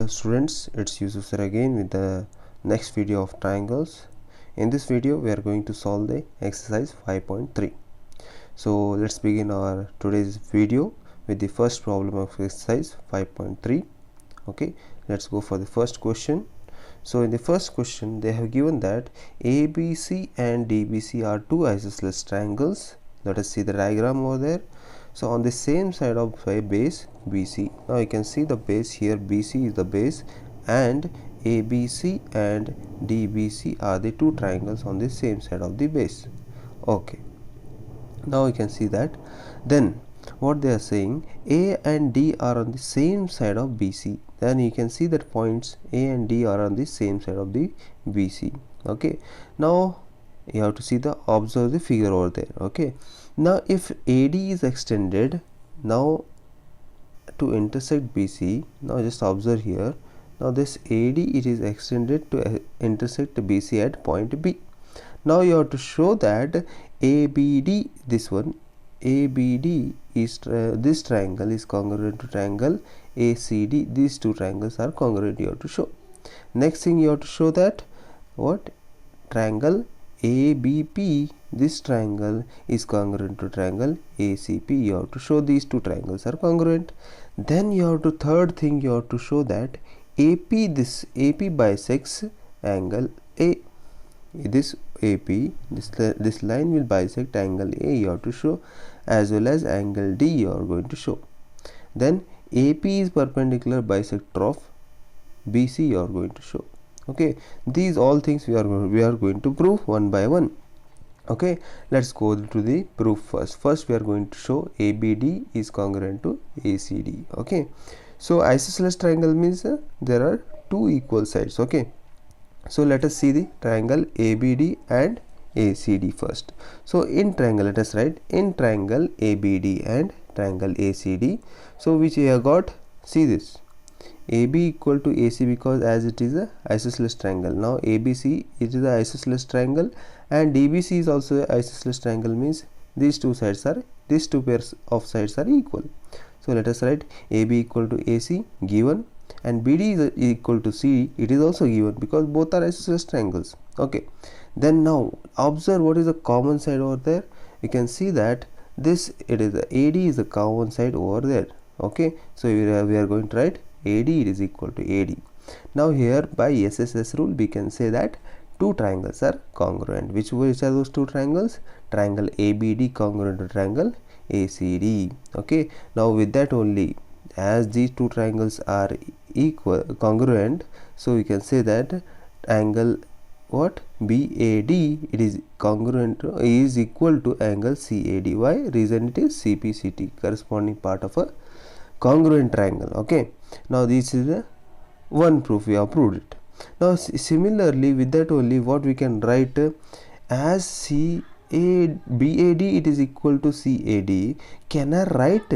Students, it's Yusuf sir again with the next video of triangles. In this video we are going to solve the exercise 5.3. So let's begin our today's video with the first problem of exercise 5.3. Okay, let's go for the first question. So in the first question they have given that ABC and DBC are two isosceles triangles. Let us see the diagram over there. So on the same side of a base BC, now you can see the base here, BC is the base and ABC and DBC are the two triangles on the same side of the base. Okay, now you can see that. Then what they are saying, A and D are on the same side of BC. Then you can see that points A and D are on the same side of the BC. Okay, now you have to see the observe the figure over there. Okay, now if AD is extended now to intersect BC, now just observe here, now this AD it is extended to intersect BC at point B. Now you have to show that ABD, this one ABD is this triangle is congruent to triangle ACD. These two triangles are congruent, you have to show. Next thing you have to show that what triangle ABP, this triangle is congruent to triangle ACP. You have to show these two triangles are congruent. Then you have to third thing you have to show that AP, this AP bisects angle A. This AP, this line will bisect angle A, you have to show, as well as angle D you are going to show. Then AP is perpendicular bisector of BC you are going to show. Okay, these all things we are going to prove one by one. Okay, let's go to the proof first we are going to show ABD is congruent to ACD. Okay, so isosceles triangle means there are two equal sides. Okay, so let us see the triangle ABD and ACD first. So in triangle, let us write in triangle ABD and triangle ACD. So which we have got, see this AB equal to AC, because as it is a isosceles triangle. Now ABC it is a isosceles triangle and DBC is also a isosceles triangle, means these two pairs of sides are equal. So let us write AB equal to AC given, and BD is equal to C, it is also given because both are isosceles triangles. Okay, then now observe what is the common side over there. You can see that this it is AD is a common side over there. Okay, so we are going to write AD is equal to AD. Now here by SSS rule we can say that two triangles are congruent. Which are those two triangles? Triangle ABD congruent to triangle ACD. Okay, now with that only, as these two triangles are congruent, so we can say that angle what BAD it is congruent is equal to angle CAD. Why? Reason it is CPCT, corresponding part of a congruent triangle. Okay, now this is a one proof, we have proved it. Now similarly with that only, what we can write, as BAD it is equal to CAD, can I write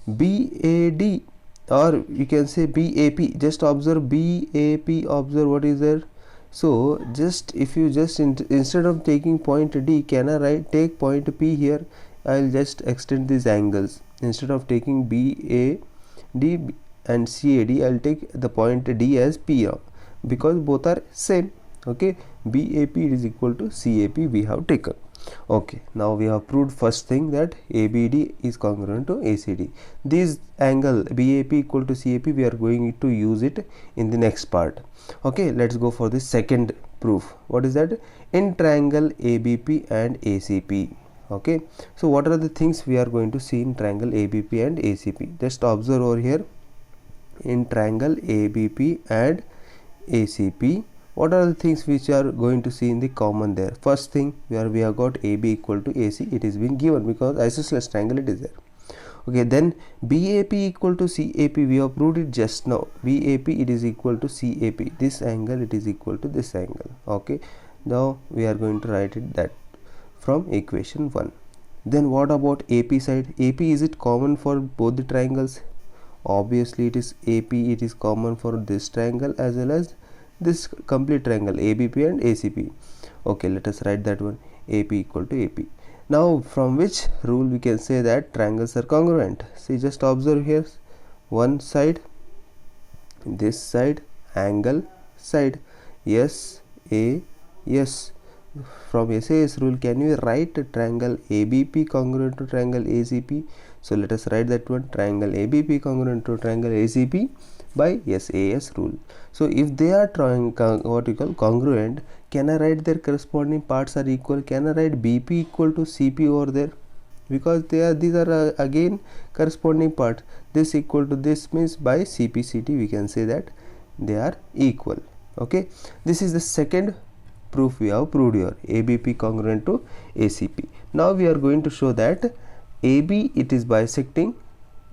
BAD, or you can say BAP? Just observe BAP, observe what is there. So just if you just instead of taking point D, can I take point P here? I will just extend these angles. Instead of taking BAD and CAD, I will take the point D as P, because both are same. Okay, BAP is equal to CAP we have taken. Okay, now we have proved first thing that ABD is congruent to ACD. This angle BAP equal to CAP, we are going to use it in the next part. Okay, let's go for the second proof. What is that? In triangle ABP and ACP. Okay, so what are the things we are going to see in triangle ABP and ACP? Just observe over here. In triangle ABP and ACP, what are the things which are going to see in the common there? First thing, where we have got AB equal to AC, it is being given because isosceles triangle it is there. Okay, then BAP equal to CAP, we have proved it just now. BAP it is equal to CAP, this angle it is equal to this angle. Okay, now we are going to write it that from equation 1. Then what about AP side? AP, is it common for both the triangles? Obviously it is AP, it is common for this triangle as well as this complete triangle ABP and ACP. Okay, let us write that one, AP equal to AP. Now from which rule we can say that triangles are congruent? See, just observe here, one side this side, angle side. Yes, A, yes. From SAS rule, can you write triangle ABP congruent to triangle ACP? So let us write that one, triangle ABP congruent to triangle ACP by SAS rule. So if they are congruent, can I write their corresponding parts are equal? Can I write BP equal to CP over there? Because these are again corresponding parts. This equal to this means by CP/CT we can say that they are equal. Okay, this is the second proof we have proved here, ABP congruent to ACP. Now we are going to show that AB, it is bisecting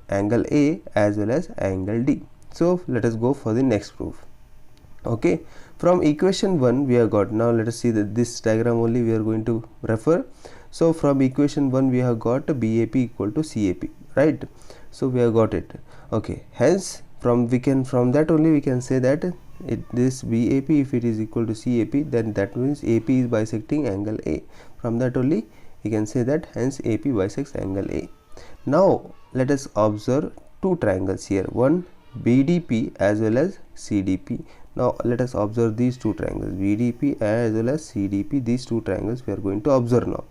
angle A as well as angle D. So let us go for the next proof. Okay, from equation 1 we have got, now let us see that this diagram only we are going to refer. So from equation 1 we have got BAP equal to CAP, right? So we have got it. Okay, hence from that only we can say that this BAP, if it is equal to CAP, then that means AP is bisecting angle A. From that only we can say that hence AP bisects angle A. Now let us observe two triangles here, one BDP as well as CDP. Now let us observe these two triangles, BDP as well as CDP. These two triangles we are going to observe now.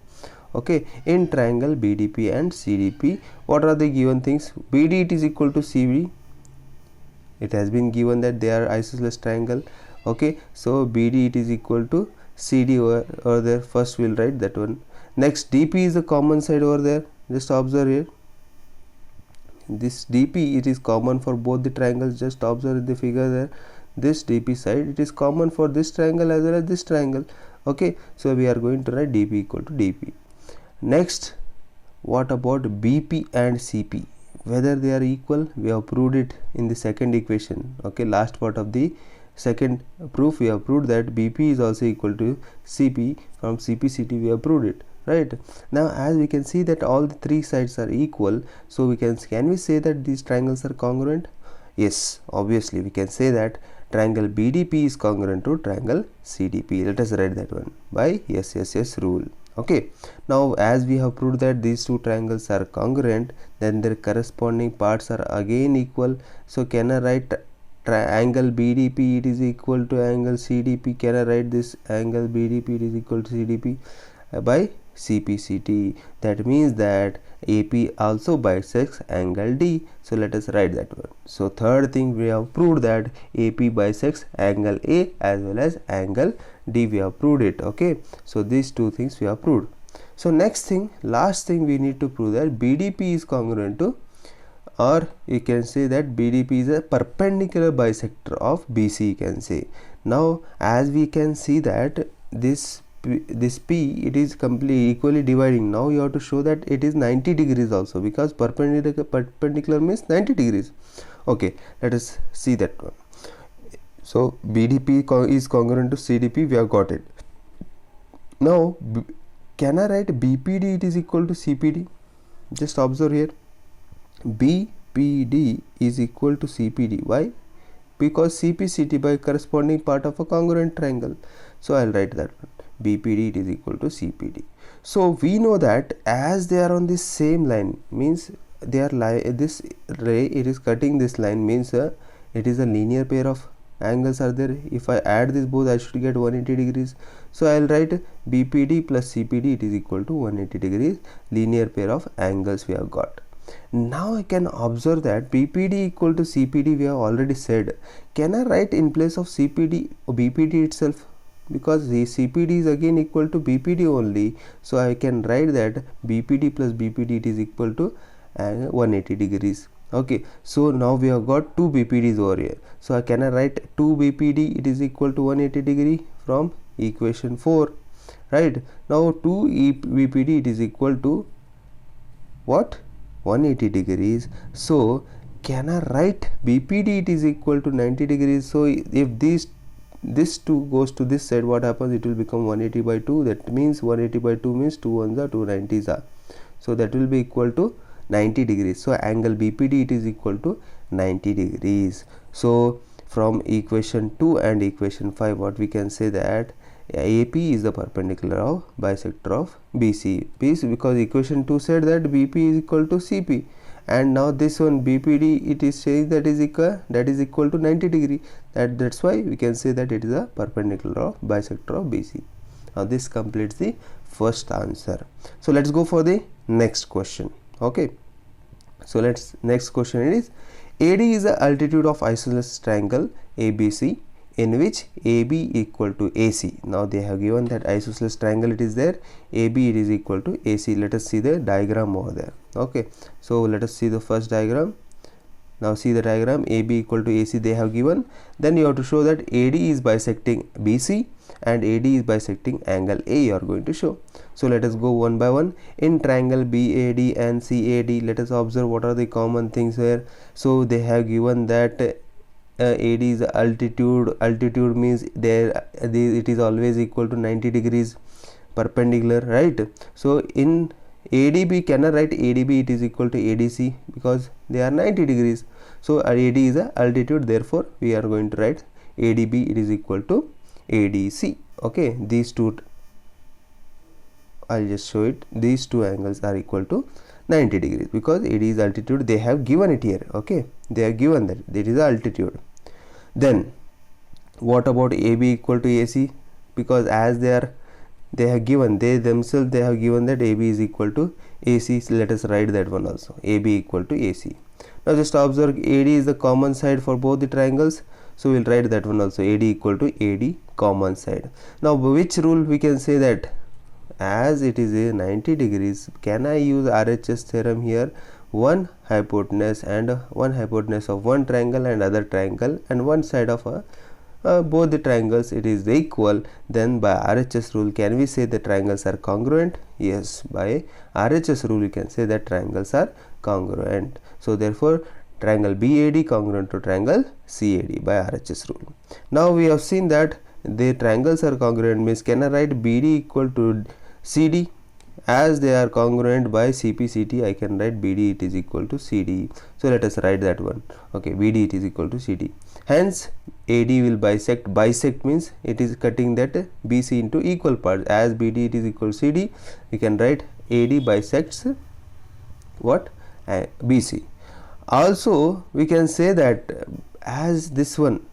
Okay, in triangle BDP and CDP, what are the given things? BD, it is equal to CB. It has been given that they are isosceles triangle. Okay, so BD, it is equal to CD over there. First we'll write that one. Next, DP is the common side over there. Just observe here. This DP, it is common for both the triangles. Just observe the figure there. This DP side, it is common for this triangle as well as this triangle. Okay, so we are going to write DP equal to DP. Next, what about BP and CP? Whether they are equal, we have proved it in the second equation. Okay, last part of the second proof we have proved that BP is also equal to CP. From CP/CT we have proved it, right? Now as we can see that all the three sides are equal, so we can we say that these triangles are congruent? Yes, obviously we can say that triangle BDP is congruent to triangle CDP. Let us write that one by SSS rule. Okay, now as we have proved that these two triangles are congruent, then their corresponding parts are again equal. So can I write angle BDP, it is equal to angle CDP? Can I write this angle BDP, it is equal to CDP by CP/CT? That means that AP also bisects angle D. So let us write that one. So third thing, we have proved that AP bisects angle A as well as angle D. We have proved it. Okay, so these two things we have proved. So next thing, last thing, we need to prove that BDP is congruent to, or you can say that BDP is a perpendicular bisector of BC, you can say. Now as we can see that this P, it is completely equally dividing. Now you have to show that it is 90 degrees also, because perpendicular means 90 degrees. Okay, let us see that one. So BDP is congruent to CDP, we have got it. Now can I write BPD, it is equal to CPD? Just observe here, BPD is equal to CPD. Why? Because CP/CT by corresponding part of a congruent triangle. So I'll write that one, BPD, it is equal to CPD. So we know that as they are on this same line, means they are this ray, it is cutting this line, means it is a linear pair of angles are there. If I add this both, I should get 180 degrees. So I'll write BPD plus CPD, it is equal to 180 degrees, linear pair of angles we have got. Now I can observe that BPD equal to CPD we have already said. Can I write in place of CPD or BPD itself? Because the CPD is again equal to BPD only, so I can write that BPD plus BPD, it is equal to 180 degrees. Okay, so now we have got two BPDs over here. So can I write 2 BPD, it is equal to 180 degree from equation 4, right? Now 2 BPD, it is equal to what? 180 degrees. So can I write BPD, it is equal to 90 degrees? So if this 2 goes to this side, what happens? It will become 180 by 2. That means 180 by 2 means 2 ones are 2 90s are. So that will be equal to 90 degrees. So angle BPD, it is equal to 90 degrees. So from equation 2 and equation 5, what we can say that AP is the perpendicular of bisector of BC. Because equation 2 said that BP is equal to CP, and now this one BPD, it is saying that is equal to 90 degree. That's why we can say that it is a perpendicular of bisector of BC. Now this completes the first answer. So let's go for the next question. Okay, so next question is, AD is the altitude of isosceles triangle ABC in which AB equal to AC. Now they have given that isosceles triangle, it is there, AB it is equal to AC. Let us see the diagram over there. Okay, so let us see the first diagram. Now see the diagram, AB equal to AC they have given. Then you have to show that AD is bisecting BC and AD is bisecting angle A, you are going to show. So let us go one by one. In triangle BAD and CAD, let us observe what are the common things here. So they have given that AD is altitude. Altitude means it is always equal to 90 degrees perpendicular, right? So in ADB, cannot write ADB, it is equal to ADC because they are 90 degrees. So AD is a altitude, therefore we are going to write ADB, it is equal to ADC. Okay, these two, I'll just show it, these two angles are equal to 90 degrees because AD is altitude, they have given it here. Okay, they have given that it is altitude. Then what about AB equal to AC? Because as they have given, they themselves have given that AB is equal to AC. So let us write that one also, AB equal to AC. Now just observe, AD is the common side for both the triangles, so we'll write that one also, AD equal to AD common side. Now which rule we can say that, as it is a 90 degrees, can I use RHS theorem here? One hypotenuse and one hypotenuse of one triangle and other triangle and one side of both the triangles, it is equal. Then by RHS rule, can we say the triangles are congruent? Yes, by RHS rule you can say that triangles are congruent. So therefore triangle BAD congruent to triangle CAD by RHS rule. Now we have seen that the triangles are congruent, means can I write BD equal to CD? As they are congruent by CPCT, I can write BD it is equal to CD. So let us write that one. Okay, BD it is equal to CD. Hence AD will bisect. Bisect means it is cutting that BC into equal parts. As BD it is equal to CD, we can write AD bisects what? BC. Also we can say that as this one,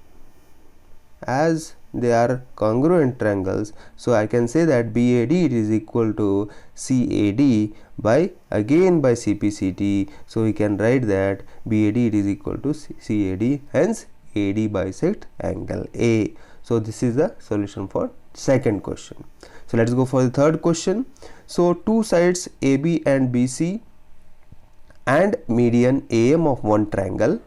as they are congruent triangles, so I can say that BAD it is equal to CAD by again by CPCT. So we can write that BAD it is equal to CAD, hence AD bisect angle A. So this is the solution for second question. So let's go for the third question. So two sides AB and BC and median AM of one triangle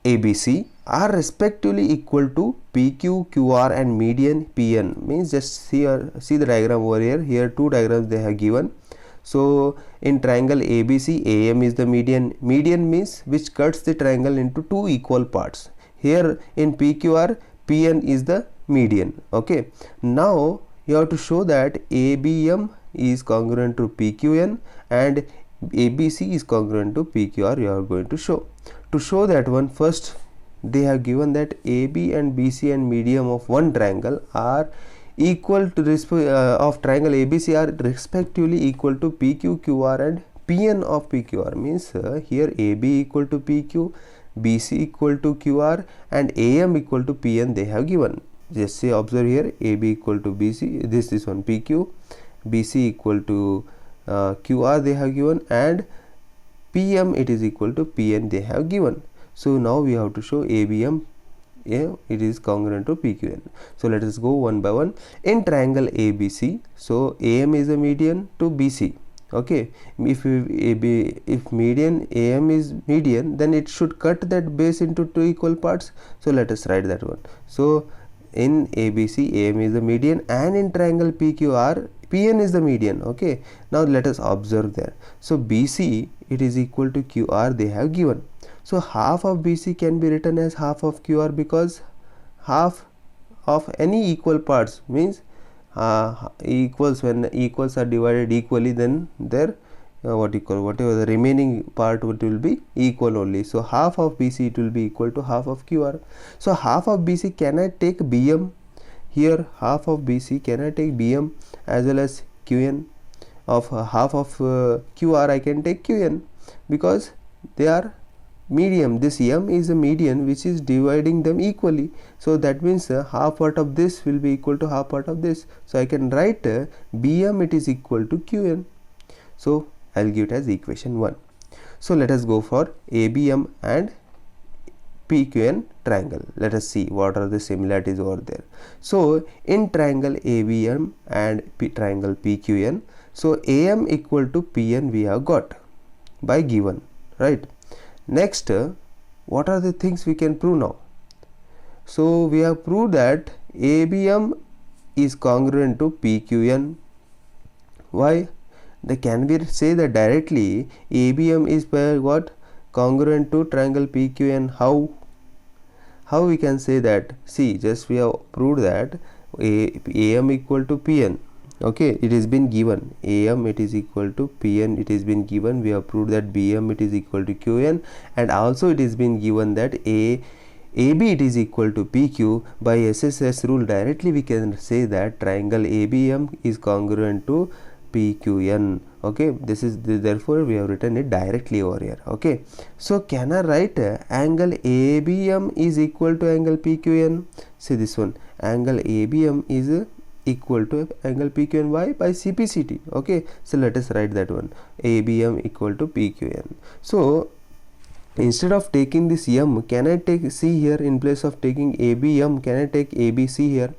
ABC are respectively equal to PQ, QR and median PN. Means just see the diagram over here. Here two diagrams they have given. So in triangle ABC, AM is the median. Median means which cuts the triangle into two equal parts. Here in PQR, PN is the median. Okay, now you have to show that ABM is congruent to PQN and ABC is congruent to PQR. You are going to show. To show that one, first they have given that AB and BC and median of one triangle are equal to of triangle ABC are respectively equal to PQ, QR and PN of PQR. Means here AB equal to PQ, BC equal to QR and AM equal to PN they have given. Just say observe here, AB equal to BC, this is one PQ, BC equal to QR they have given and PM it is equal to PN they have given. So now we have to show ABM, it is congruent to PQN. So let us go one by one. In triangle ABC, so AM is the median to BC. Okay, if median AM is median, then it should cut that base into two equal parts. So let us write that one. So in ABC, AM is the median and in triangle PQR, PN is the median. Okay, now let us observe there. So BC it is equal to QR they have given. So half of BC can be written as half of QR because half of any equal parts means equals, when equals are divided equally, then their whatever the remaining part will be equal only. So half of BC it will be equal to half of QR. So half of BC, can I take BM here? Half of BC, can I take BM as well as QN? Of half of QR I can take QN because they are medium. This M is a median which is dividing them equally. So that means half part of this will be equal to half part of this. So I can write BM it is equal to QN. So I'll give it as equation 1. So let us go for ABM and PQN triangle. Let us see what are the similarities over there. So in triangle ABM and triangle PQN, so AM equal to PN we have got by given, right? Next, what are the things we can prove now? So we have proved that ABM is congruent to PQN. Why? Can we say that directly ABM is what? Congruent to triangle PQN. How we can say that? See, just we have proved that AM equal to PN. Okay, it has been given. AM it is equal to PN, it has been given. We have proved that BM it is equal to QN, and also it has been given that AB it is equal to PQ. By SSS rule directly we can say that triangle ABM is congruent to PQN. Okay, this is therefore we have written it directly over here. Okay, so can I write angle ABM is equal to angle PQN? See this one, angle ABM is equal to angle PQN. Why? By CPCT. Okay, so let us write that one, ABM equal to PQN. So instead of taking this M, can I take C here in place of taking ABM? Can I take ABC here?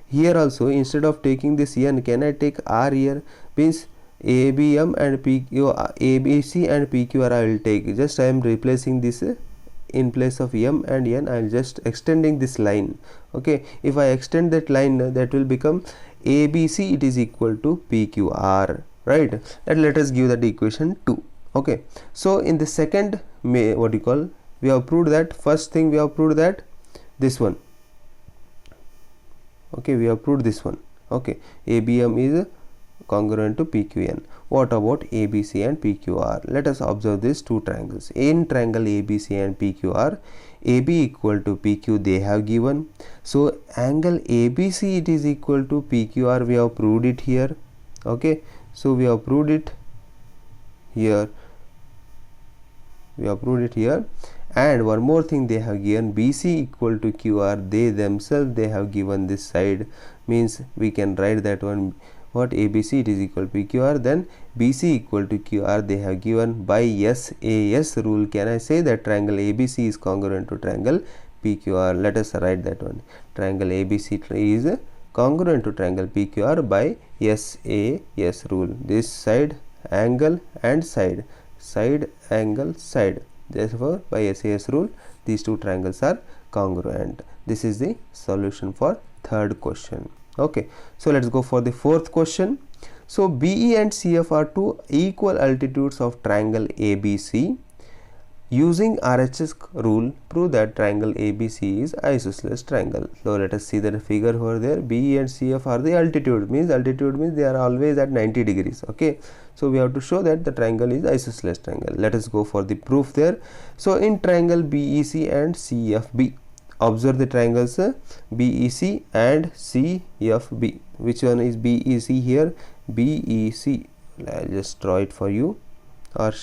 Here also instead of taking this N, can I take R here? Means ABM and PQ, ABC and PQR I will take. Just I am replacing this in place of M and N. I am just extending this line. Okay, if I extend that line, that will become ABC it is equal to PQR, right? And let us give that equation 2. Okay, so in the second, what you call, we have proved that first thing we have proved that this one. Okay, we have proved this one. Okay, ABM is congruent to PQN. What about ABC and PQR? Let us observe these two triangles. In triangle ABC and PQR, AB equal to PQ they have given. So angle ABC it is equal to PQR. We have proved it here. Okay, so we have proved it here. We have proved it here. And one more thing they have given, BC equal to QR. They themselves they have given this side. Means we can write that one. What? ABC it is equal to PQR, then BC equal to QR they have given. By SAS rule, can I say that triangle ABC is congruent to triangle PQR? Let us write that one. Triangle ABC is congruent to triangle PQR by SAS rule. This side angle and side angle side. Therefore by SAS rule these two triangles are congruent. This is the solution for third question. Okay, so let's go for the fourth question. So BE and CF are two equal altitudes of triangle ABC. Using RHS rule, prove that triangle ABC is isosceles triangle. So let us see the figure over there. BE and CF are the altitude means they are always at 90 degrees. Okay, so we have to show that the triangle is isosceles triangle. Let us go for the proof there. So in triangle BEC and CFB, observe the triangles BEC and CFB. Which one is BEC here? BEC. I'll just draw it for you, or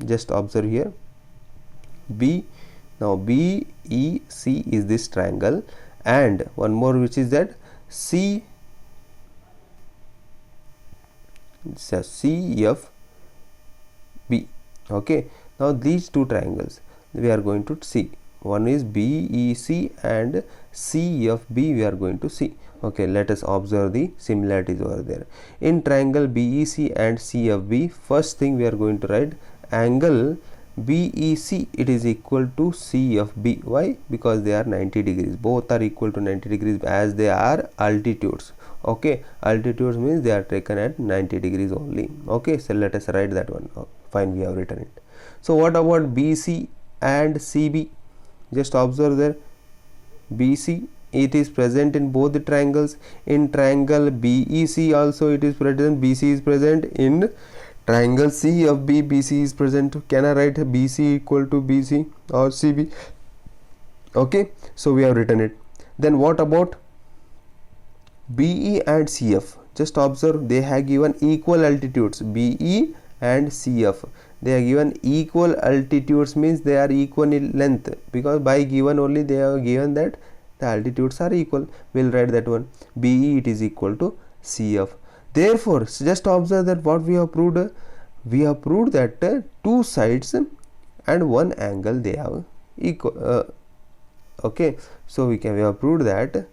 just observe here. Now BEC is this triangle, and one more which is that CFB. Okay, now these two triangles we are going to see. One is BEC and CFB we are going to see. Okay, let us observe the similarities over there. In triangle BEC and CFB, first thing we are going to write angle BEC it is equal to CFB. Why? Because they are 90 degrees. Both are equal to 90 degrees as they are altitudes. Okay, altitudes means they are taken at 90 degrees only. Okay, so let us write that one. Oh, fine, we have written it. So what about BC and CB? Just observe there. BC it is present in both the triangles. In triangle BEC also it is present. BC is present. In triangle CFB, BC is present. Can I write BC equal to BC or CB? Okay, so we have written it. Then what about BE and CF? Just observe, they have given equal altitudes, BE and CF. they are given equal altitudes, means they are equal in length, because by given only they are given that the altitudes are equal. We'll write that one. BE it is equal to CF. Therefore just observe that what we have proved. We have proved that two sides and one angle they have equal. Okay, so we have proved that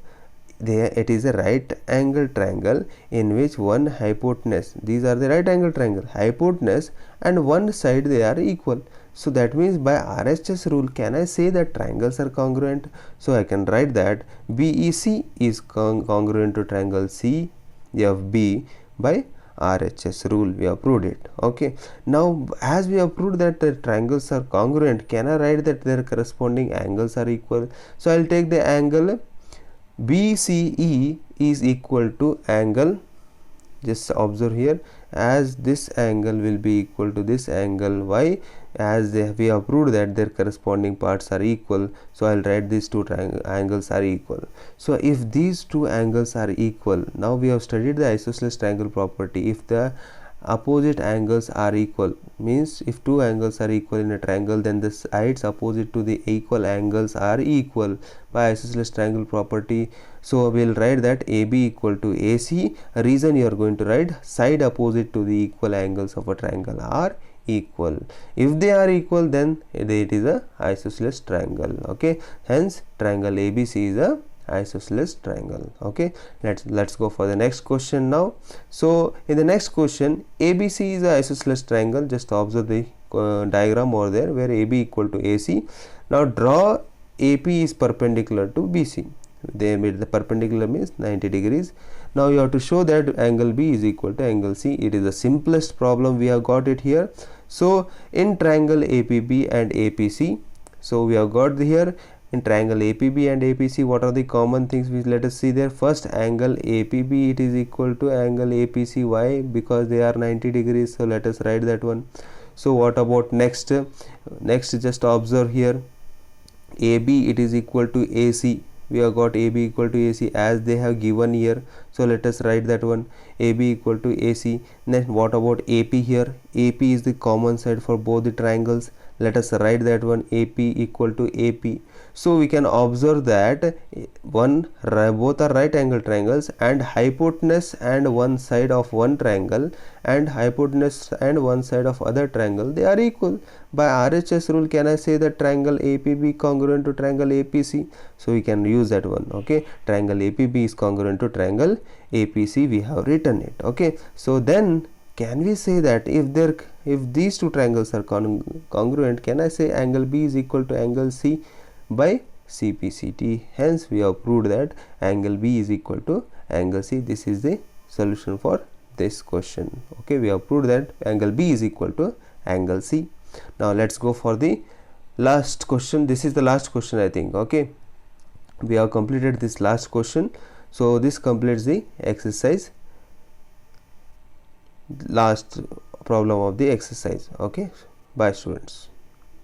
it is a right angle triangle in which one hypotenuse, these are the right angle triangle, hypotenuse and one side they are equal. So that means by RHS rule, can I say that triangles are congruent? So I can write that BEC is congruent to triangle CFB by RHS rule. We have proved it. Okay, now as we have proved that the triangles are congruent, can I write that their corresponding angles are equal? So I'll take the angle BCE is equal to angle, just observe here, as this angle will be equal to this angle. Why? As we have proved that their corresponding parts are equal, so I'll write these two angles are equal. So if these two angles are equal, now we have studied the isosceles triangle property. If the opposite angles are equal, means if two angles are equal in a triangle, then the sides opposite to the equal angles are equal by isosceles triangle property. So we'll write that AB equal to AC. Reason you are going to write side opposite to the equal angles of a triangle are equal. If they are equal, then it is a isosceles triangle. Okay, hence triangle ABC is a isosceles triangle. Okay, let's go for the next question now. So in the next question, ABC is a isosceles triangle. Just observe the diagram over there where AB equal to AC. Now draw AP is perpendicular to BC. They made the perpendicular means 90 degrees. Now you have to show that angle B is equal to angle C. It is the simplest problem, we have got it here. So in triangle APB and APC, so we have got here in triangle APB and APC, what are the common things? Let us see there. First, angle APB, it is equal to angle APC. Why? Because they are 90 degrees. So let us write that one. So what about next? Next, just observe here, AB it is equal to AC. We have got AB equal to AC as they have given here. So let us write that one, AB equal to AC. Next, what about AP here? AP is the common side for both the triangles. Let us write that one, AP equal to AP. So we can observe that both are right angle triangles, and hypotenuse and one side of one triangle and hypotenuse and one side of other triangle, they are equal. By RHS rule, can I say that triangle APB congruent to triangle APC? So we can use that one. Okay, triangle APB is congruent to triangle APC, we have written it. Okay, so then can we say that if these two triangles are congruent, can I say angle B is equal to angle C by CPCT? Hence we have proved that angle B is equal to angle C. This is the solution for this question. Okay, we have proved that angle B is equal to angle C. Now let's go for the last question. This is the last question, I think. Okay, we have completed this last question. So this completes the exercise, last problem of the exercise. Okay, bye students.